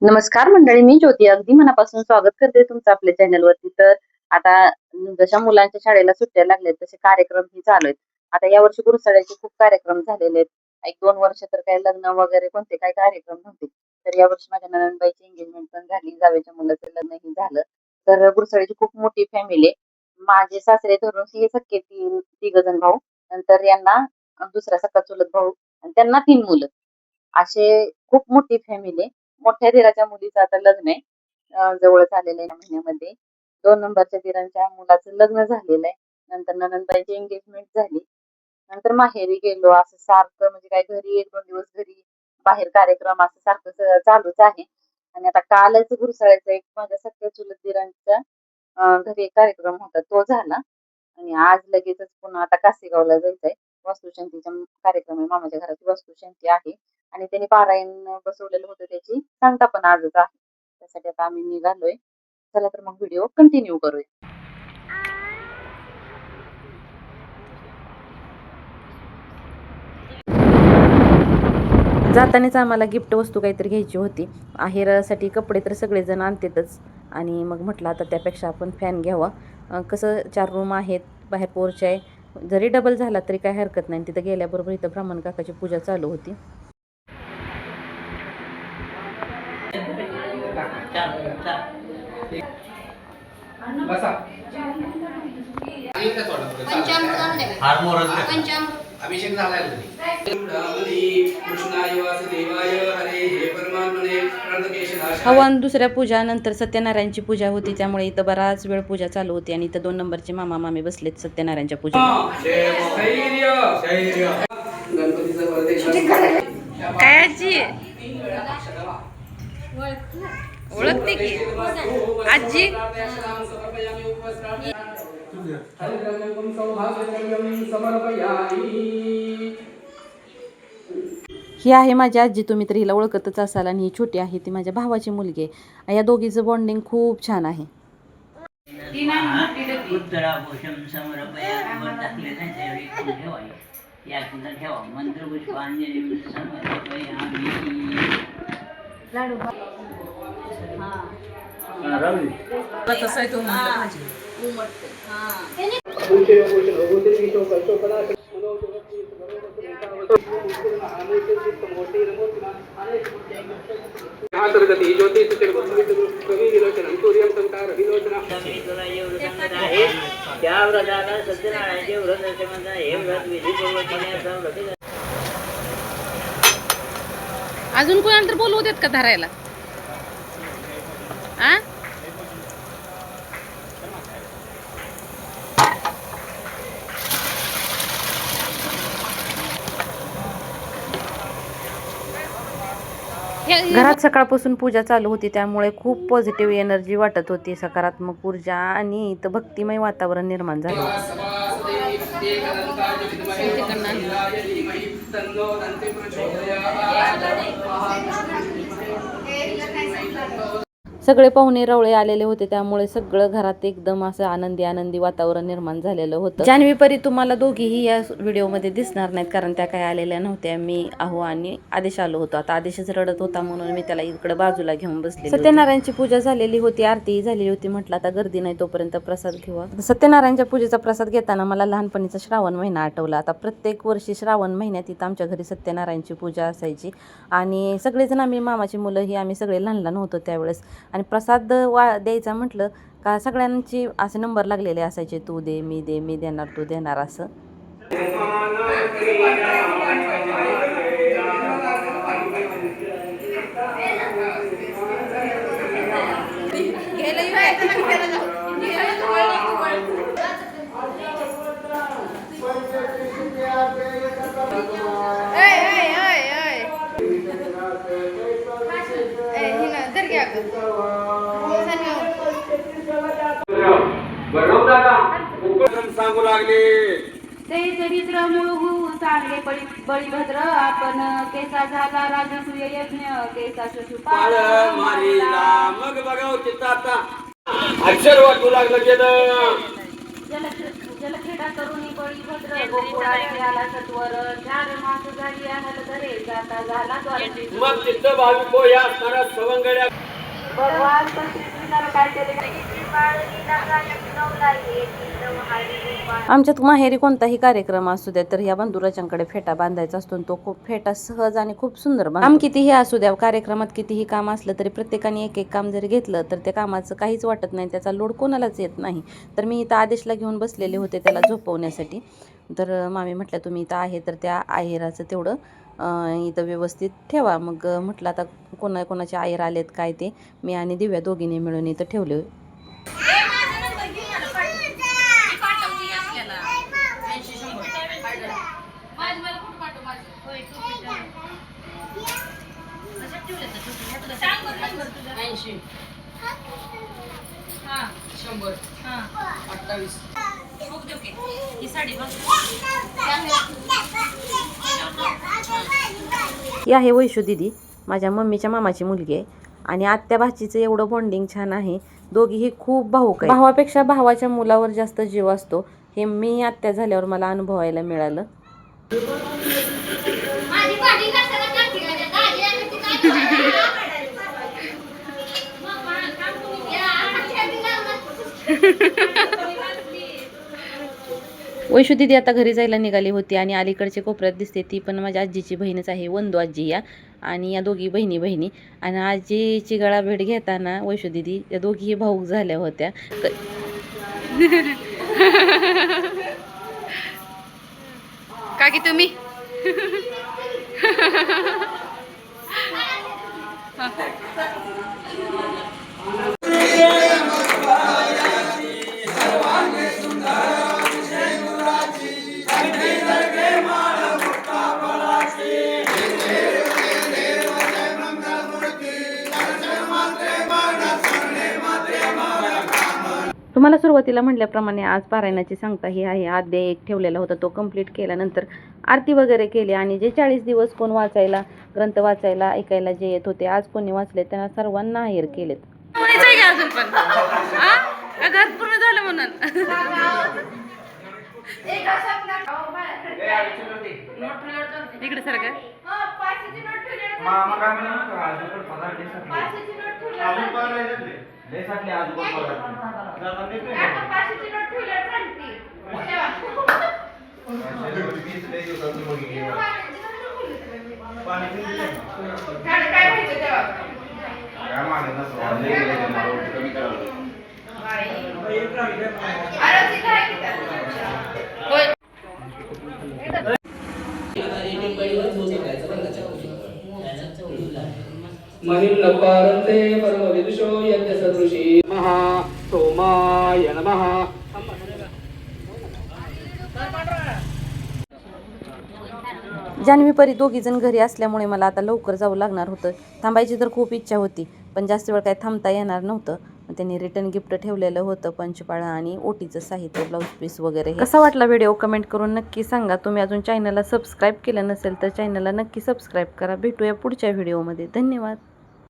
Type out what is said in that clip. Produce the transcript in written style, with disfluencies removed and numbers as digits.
नमस्कार मंडळी, मी ज्योती अगदी मनापासून स्वागत करते तुमचं आपल्या चॅनलवरती. तर आता जशा मुलांच्या शाळेला सुट्ट्या लागल्यात तसे कार्यक्रम ही चालू आहेत. आता यावर्षी गुरुसाळ्याचे खूप कार्यक्रम झालेले आहेत. 1-2 वर्ष तर काही लग्न वगैरे कोणते काही कार्यक्रम नव्हते. तर यावर्षी माझ्या नणंदबाईची एंगेजमेंट पण झाली, जावेच्या मुलाचं लग्नही झालं. तर गुरुसाळ्याची खूप मोठी फॅमिली आहे. माझे सासरे धरून हे सख्खे तिघ जण भाऊ, नंतर यांना दुसरा सख्खा चुलत भाऊ आणि त्यांना 3 मुलं. असे खूप मोठी फॅमिली आहे. मोठ्या दिराच्या मुलीचं आता लग्न आहे. जवळच आलेलं आहे या महिन्यामध्ये. 2 नंबरच्या दिरांच्या मुलाचं लग्न झालेलं आहे. नंतर नणंदबाईची एंगेजमेंट झाली. नंतर माहेरी गेलो. असं सारखं म्हणजे काय घरी 1-2 दिवस घरी, बाहेर कार्यक्रम असं सारखं चालूच आहे. आणि आता कालच गुरुसाळ्याचा एक माझ्या सख्या चुलत दिरांच्या घरी एक कार्यक्रम होता तो झाला. आणि आज लगेचच पुन्हा आता कासेगावला जायचंय. वास्तुशांतीचा कार्यक्रम आहे. मामाच्या घराची वास्तुशांती आहे. आणि त्यांनी पारायण बसवलेलं होतं त्याची सांगता पण आजच आहे. त्यासाठी आता आम्ही निघालोय. चला तर मग व्हिडिओ कंटिन्यू करूया. जातानाच आम्हाला गिफ्ट वस्तू काहीतरी घ्यायची होती. आहेरासाठी कपडे तर सगळेजण आणतातच आणि मग म्हटलं आता त्यापेक्षा आपण फॅन घ्यावा. कसं 4 रूम आहेत, बाहेर पोर्च आहे. जरी डबल झाला तरी काही हरकत नाही. तिथं गेल्याबरोबर इथं ब्राह्मण काकाची पूजा चालू होती. अभिषेक झालाय हवन दुसऱ्या पूजा नंतर सत्यनारायणची पूजा होती, त्यामुळे इथं बराच वेळ पूजा चालू होती. आणि इथं 2 नंबरचे मामा मामी बसलेत सत्यनारायणच्या पूजेला. काय आजी ओळखते की आजी. ही आहे माझी आजी. तुम्ही तर हिला ओळखतच असाल. आणि ही छोटी आहे ती माझ्या भावाची मुलगी आहे. या दोघीचं बॉन्डिंग खूप छान आहे. अजून कोणाला तर बोलवू देत का धरायला? आ घरात सकाळपासून पूजा चालू होती, त्यामुळे खूप पॉझिटिव्ह एनर्जी वाटत होती, सकारात्मक ऊर्जा आणि इथं भक्तिमय वातावरण निर्माण झालं. सगळे पाहुणे रवळे आलेले होते, त्यामुळे सगळं घरात एकदम असं आनंदी वातावरण निर्माण झालेलं होतं. जान्हवी परी तुम्हाला दोघीही या व्हिडिओमध्ये दिसणार नाहीत, कारण त्या काय आलेल्या नव्हत्या. मी अहो आणि आदेश आलो होतो. आता आदेशच रडत होता म्हणून मी त्याला इकडे बाजूला घेऊन बसले. सत्यनारायणची पूजा झालेली होती, आरतीही झालेली होती. म्हटलं आता गर्दी नाही तोपर्यंत प्रसाद घेऊ. सत्यनारायणच्या पूजेचा प्रसाद घेताना मला लहानपणीचा श्रावण महिना आठवला. आता प्रत्येक वर्षी श्रावण महिन्यात इथं आमच्या घरी सत्यनारायणची पूजा असायची. आणि सगळेजण आम्ही मामाची मुलं ही आम्ही सगळे लहान होतो त्यावेळेस. आणि प्रसाद द्यायचा म्हटलं का सगळ्यांची असे नंबर लागलेले असायचे, तू दे, मी देणार, तू देणार असं. सांगू लागले ते चरित्र मुळगू चांगले बळीभद्र आपण केसा झाला राजसूय यज्ञ केसा शिशुपाल मारीला मग बघाव चित्तात अक्षर वाटू लागलं गेलं जलखेडा करून बळीभद्र गोकुळात झाला सत्वर झाड मास झाली आहल धरे जाता झाला द्वारकी मग तिथं भाविक हो या असणाऱ्या सवंगड्या भगवान श्रीकृष्णाला काय केले आमच्यात माहेरी कोणताही कार्यक्रम असू द्या तर ह्या बंधुराजांकडे फेटा बांधायचा असतो आणि तो खूप फेटा सहज आणि खूप सुंदर काम कितीही असू द्या कार्यक्रमात कितीही काम असलं तरी प्रत्येकाने एक एक काम जर घेतलं तर त्या कामाचं काहीच वाटत नाही, त्याचा लोड कोणालाच येत नाही. तर मी इथं आदेशला घेऊन बसलेले होते त्याला झोपवण्यासाठी. तर मामी म्हटलं तुम्ही इथं आहे तर त्या आहेराचं तेवढं इथं व्यवस्थित ठेवा. मग म्हटलं आता कोणाचे आहेर आलेत काय ते मी आणि दिव्या दोघींनी मिळून इथं ठेवले. ही आहे वैशू दिदी, माझ्या मम्मीच्या मामाची मुलगी आहे आणि आत्या भाचीचं एवढं बॉन्डिंग छान आहे. दोघीही खूप भाऊक आहे. भावापेक्षा भावाच्या मुलावर जास्त जीव असतो हे मी आत्या झाल्यावर मला अनुभवायला मिळालं. वैशू दिदी आता घरी जायला निघाली होती आणि अलीकडच्या कोपऱ्यात दिसते ती पण माझ्या आजीची बहीणच आहे, वंदू आजी या. आणि या दोघी बहिणी आणि आजीची गळा भेट घेताना वैशू दिदी या दोघीही भाऊक झाल्या होत्या. काकी तुम्ही तुम्हाला सुरुवातीला म्हटल्याप्रमाणे आज पारायणाची सांगता ही आहे. अध्याय एक ठेवलेला होता तो कंप्लीट केल्यानंतर आरती वगैरे केली आणि जे 40 दिवस कोण वाचायला ग्रंथ वाचायला ऐकायला जे येत होते आज कोणी वाचले त्यांना सर्वांना आहेर केलेत. अजून पण घर पूर्ण झालं म्हणून इकडे सर काय महिम्न पारन्ते परमविदुषो यज्ञसदृशी महा सोमाय नमः. जान्हवी परी दोघीजण घरी असल्यामुळे मला आता लवकर जावं लागणार होतं. थांबायची तर खूप इच्छा होती पण जास्त वेळ काही थांबता येणार नव्हतं. त्यांनी रिटर्न गिफ्ट ठेवलेलं होतं पंचपाळा आणि ओटीचं साहित्य ब्लाऊज पीस वगैरे. कसा वाटला व्हिडिओ कमेंट करून नक्की सांगा. तुम्ही अजून चॅनलला सबस्क्राईब केलं नसेल तर चॅनलला नक्की सबस्क्राईब करा. भेटूया पुढच्या व्हिडिओमध्ये. धन्यवाद.